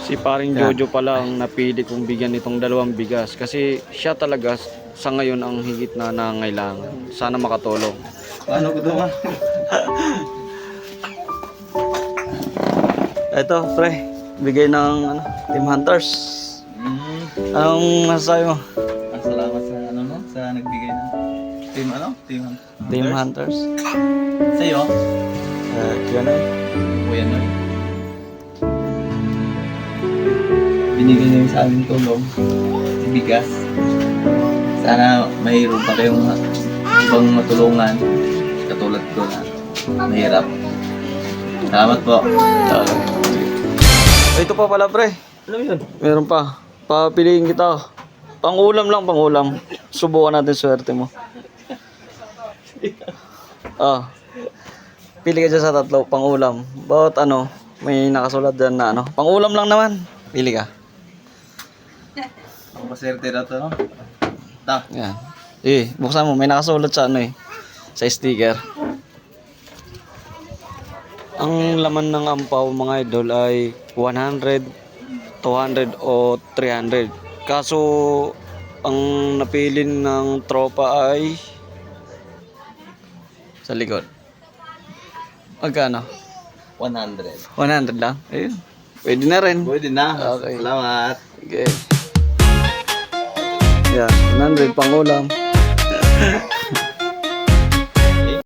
Si paring Jojo pala ang napili kong bigyan nitong 2 bigas kasi siya talaga sa ngayon ang higit na nangailangan. Sana makatulong. Paano ko ito ma? Ito, pre. Bigay ng Team Hunters. Anong masasabi mo? Salamat sa no? Sa nagbigay ng team Team Hunters. Sa'yo? Yan ay. Kuya Noy. Binigay niyo sa amin tulong. Bigas. Sana mayroon pa kayong ibang matulungan. Katulad ko na mahirap. Salamat po. Ito pa pala, pre. Ano yun? Meron pa. Papiliin kita. Pangulam lang, pangulam. Subukan natin swerte mo. Pili ka dyan sa 3, pangulam. Bawat may nakasulat dyan na pangulam lang naman. Pili ka. Ang paserte na to, no? Yan. Buksan mo. May nakasulat sa sa sticker. Ang laman ng ampaw, mga idol, ay 100, 200 o 300. Kaso, ang napili ng tropa ay sa likod. Magkano? 100. 100 lang? Ayun. Pwede na rin. Pwede na. Okay. Salamat. Okay. Yan, 100 pangulam.